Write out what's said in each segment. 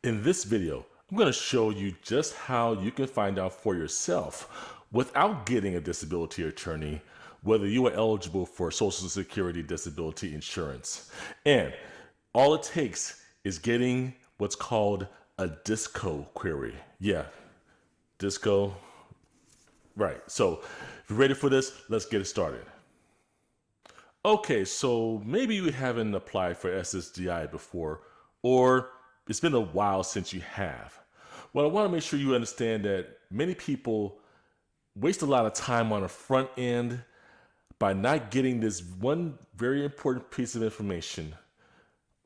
In this video, I'm going to show you just how you can find out for yourself without getting a disability attorney whether you are eligible for Social Security disability insurance. And all it takes is getting what's called a DISCO query. Yeah, DISCO. Right. So if you're ready for this, let's get it started. Okay, so maybe you haven't applied for SSDI before, or it's been a while since you have. Well, I want to make sure you understand that many people waste a lot of time on the front end by not getting this one very important piece of information.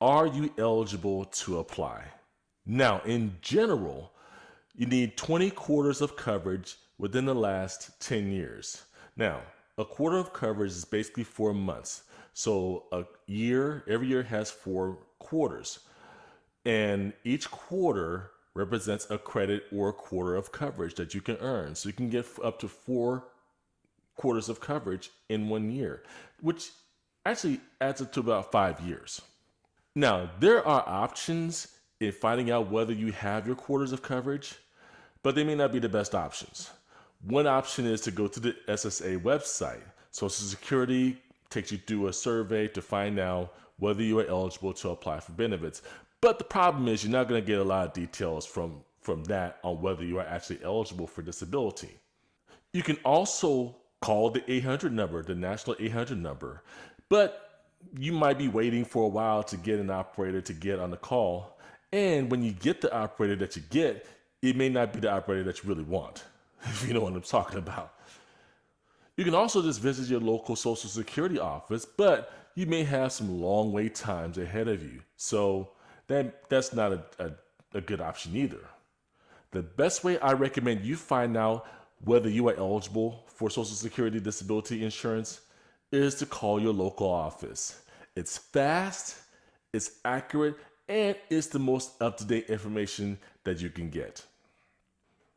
Are you eligible to apply? Now, in general, you need 20 quarters of coverage within the last 10 years. Now, a quarter of coverage is basically 4 months. So every year has 4 quarters. And each quarter represents a credit or a quarter of coverage that you can earn. So you can get up to 4 quarters of coverage in 1 year, which actually adds up to about 5 years. Now, there are options in finding out whether you have your quarters of coverage, but they may not be the best options. One option is to go to the SSA website. Social Security takes you through a survey to find out whether you are eligible to apply for benefits. But the problem is you're not going to get a lot of details from that on whether you are actually eligible for disability. You can also call the 800 number, the national 800 number, but you might be waiting for a while to get an operator to get on the call. And when you get the operator that you get, it may not be the operator that you really want, if you know what I'm talking about. You can also just visit your local Social Security office, but you may have some long wait times ahead of you. So that's not a good option either. The best way I recommend you find out whether you are eligible for Social Security disability insurance is to call your local office. It's fast, it's accurate, and it's the most up-to-date information that you can get.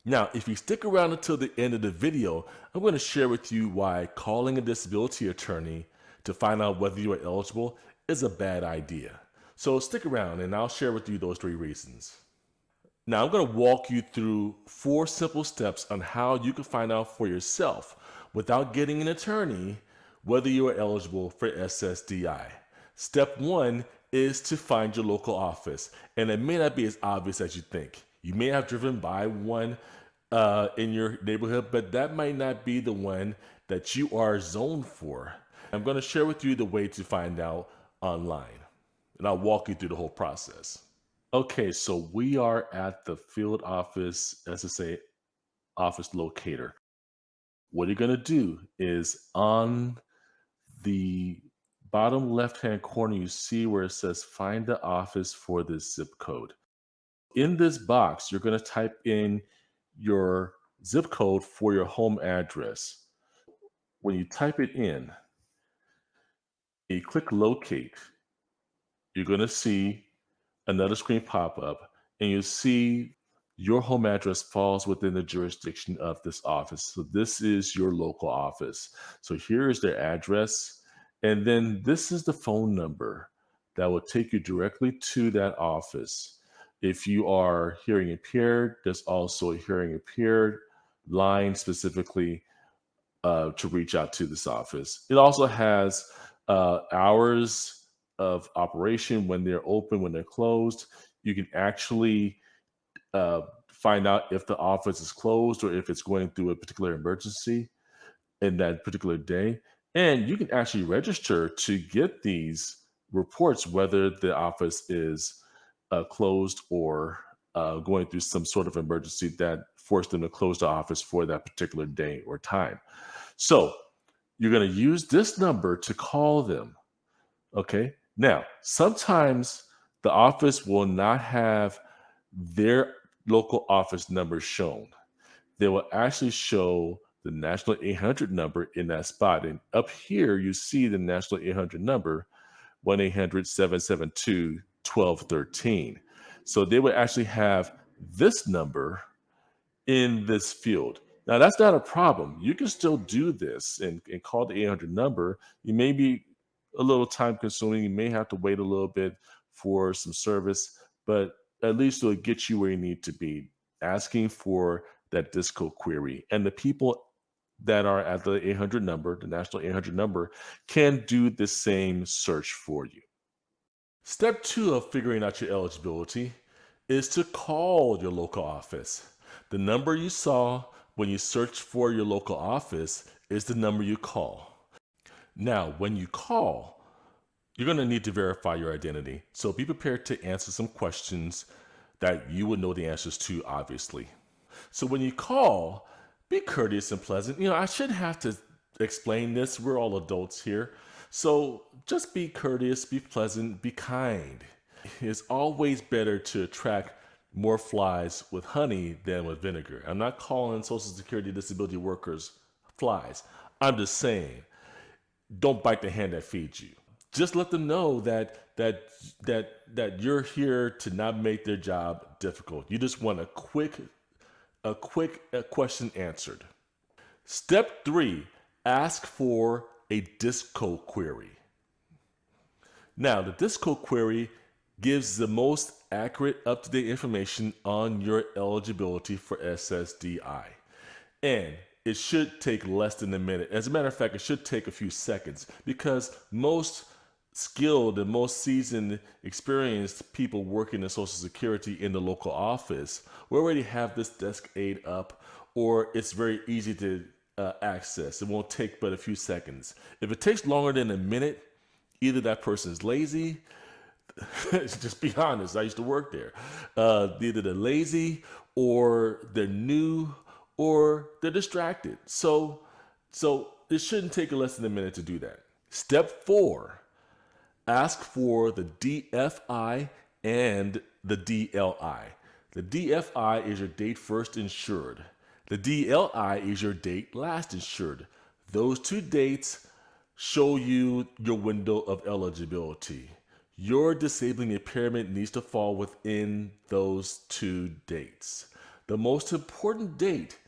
Now, if you stick around until the end of the video, I'm going to share with you why calling a disability attorney to find out whether you are eligible is a bad idea. So stick around and I'll share with you those 3 reasons. Now, I'm going to walk you through 4 simple steps on how you can find out for yourself without getting an attorney whether you are eligible for SSDI. Step 1 is to find your local office, and it may not be as obvious as you think. You may have driven by one in your neighborhood, but that might not be the one that you are zoned for. I'm going to share with you the way to find out online, and I'll walk you through the whole process. Okay, so we are at the field office SSA Office Locator. What you're going to do is on the bottom left-hand corner, you see where it says find the office for this zip code. In this box, you're going to type in your zip code for your home address. When you type it in, you click locate, you're going to see another screen pop up, and you see your home address falls within the jurisdiction of this office. So this is your local office. So here is their address, and then this is the phone number that will take you directly to that office. If you are hearing impaired, there's also a hearing impaired line specifically to reach out to this office. It also has hours of operation, when they're open, when they're closed. You can actually find out if the office is closed or if it's going through a particular emergency in that particular day. And you can actually register to get these reports whether the office is closed or going through some sort of emergency that forced them to close the office for that particular day or time. So you're going to use this number to call them. Okay. Now, sometimes the office will not have their local office number shown. They will actually show the national 800 number in that spot. And up here, you see the national 800 number, 1-800-772-1213. So they would actually have this number in this field. Now, that's not a problem. You can still do this and call the 800 number. You may be a little time consuming. You may have to wait a little bit for some service, but at least it'll get you where you need to be, asking for that disco query. And the people that are at the 800 number, the national 800 number, can do the same search for you. Step two of figuring out your eligibility is to call your local office. The number you saw when you search for your local office is the number you call. Now, when you call, you're going to need to verify your identity. So be prepared to answer some questions that you would know the answers to, obviously. So when you call, be courteous and pleasant. I shouldn't have to explain this. We're all adults here. So just be courteous, be pleasant, be kind. It's always better to attract more flies with honey than with vinegar. I'm not calling Social Security disability workers flies. I'm just saying, don't bite the hand that feeds you. Just let them know that you're here to not make their job difficult. You just want a quick question answered. Step three, ask for a disco query. Now, the disco query gives the most accurate, up-to-date information on your eligibility for SSDI. And it should take less than a minute. As a matter of fact, it should take a few seconds because most skilled and most seasoned, experienced people working in Social Security in the local office will already have this desk aid up, or it's very easy to access. It won't take but a few seconds. If it takes longer than a minute, either that person's lazy, just be honest, I used to work there. Either they're lazy, or they're new, or they're distracted. So it shouldn't take less than a minute to do that. Step four, ask for the DFI and the DLI. The DFI is your date first insured. The DLI is your date last insured. Those two dates show you your window of eligibility. Your disabling impairment needs to fall within those two dates. The most important date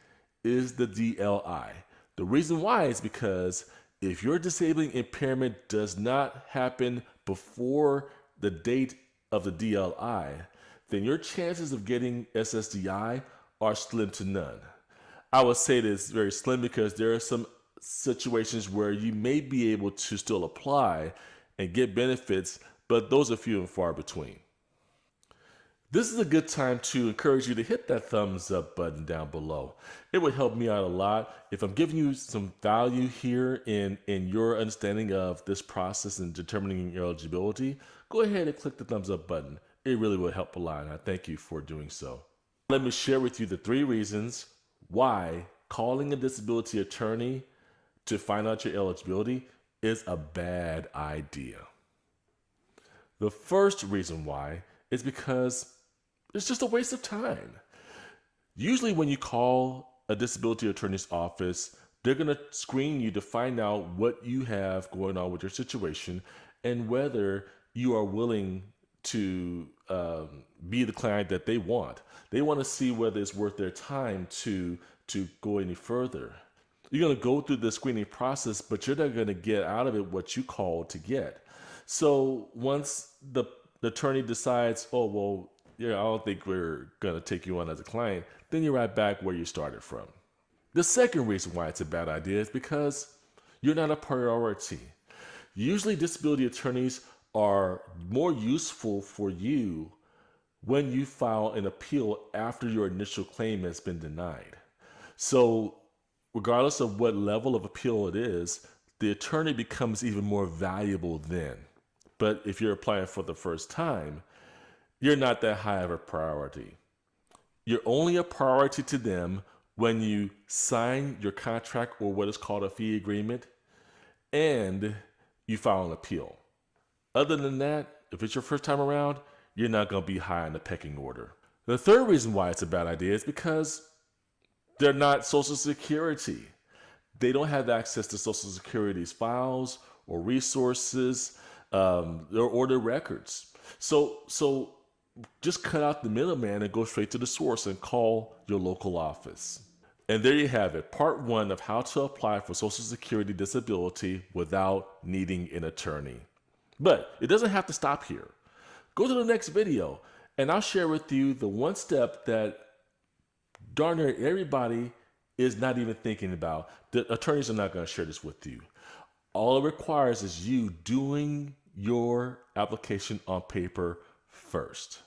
is the DLI. The reason why is because if your disabling impairment does not happen before the date of the DLI, then your chances of getting SSDI are slim to none. I would say this very slim because there are some situations where you may be able to still apply and get benefits, but those are few and far between. This is a good time to encourage you to hit that thumbs up button down below. It would help me out a lot. If I'm giving you some value here in your understanding of this process and determining your eligibility, go ahead and click the thumbs up button. It really will help a lot, and I thank you for doing so. Let me share with you the 3 reasons why calling a disability attorney to find out your eligibility is a bad idea. The first reason why is because it's just a waste of time. Usually when you call a disability attorney's office, they're going to screen you to find out what you have going on with your situation and whether you are willing to be the client that they want. They want to see whether it's worth their time to go any further. You're going to go through the screening process, but you're not going to get out of it what you called to get. So once the attorney decides, oh, well, yeah, I don't think we're going to take you on as a client, then you're right back where you started from. The second reason why it's a bad idea is because you're not a priority. Usually disability attorneys are more useful for you when you file an appeal after your initial claim has been denied. So regardless of what level of appeal it is, the attorney becomes even more valuable then. But if you're applying for the first time, you're not that high of a priority. You're only a priority to them when you sign your contract or what is called a fee agreement and you file an appeal. Other than that, if it's your first time around, you're not going to be high in the pecking order. The third reason why it's a bad idea is because they're not Social Security. They don't have access to Social Security's files or resources or their records. So just cut out the middleman and go straight to the source and call your local office. And there you have it, part 1 of how to apply for Social Security disability without needing an attorney. But it doesn't have to stop here. Go to the next video And I'll share with you the one step that darn near everybody is not even thinking about. The attorneys are not going to share this with you. All it requires is you doing your application on paper first.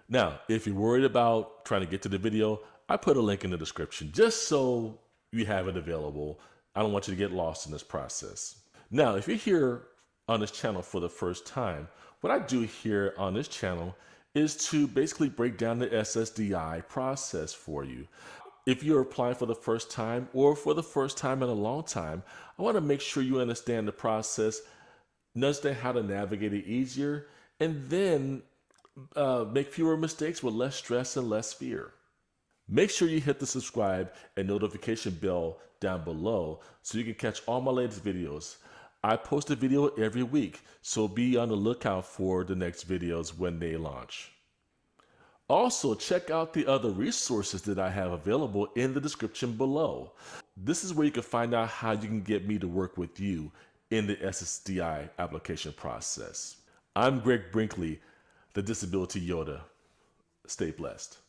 Now, if you're worried about trying to get to the video, I put a link in the description just so you have it available. I don't want you to get lost in this process. Now, if you're here on this channel for the first time, what I do here on this channel is to basically break down the SSDI process for you. If you're applying for the first time or for the first time in a long time, I want to make sure you understand the process, understand how to navigate it easier, and then make fewer mistakes with less stress and less fear. Make sure you hit the subscribe and notification bell down below so you can catch all my latest videos. I post a video every week, so be on the lookout for the next videos when they launch. Also, check out the other resources that I have available in the description below. This is where you can find out how you can get me to work with you in the SSDI application process. I'm Greg Brinkley, the Disability Yoda. Stay blessed.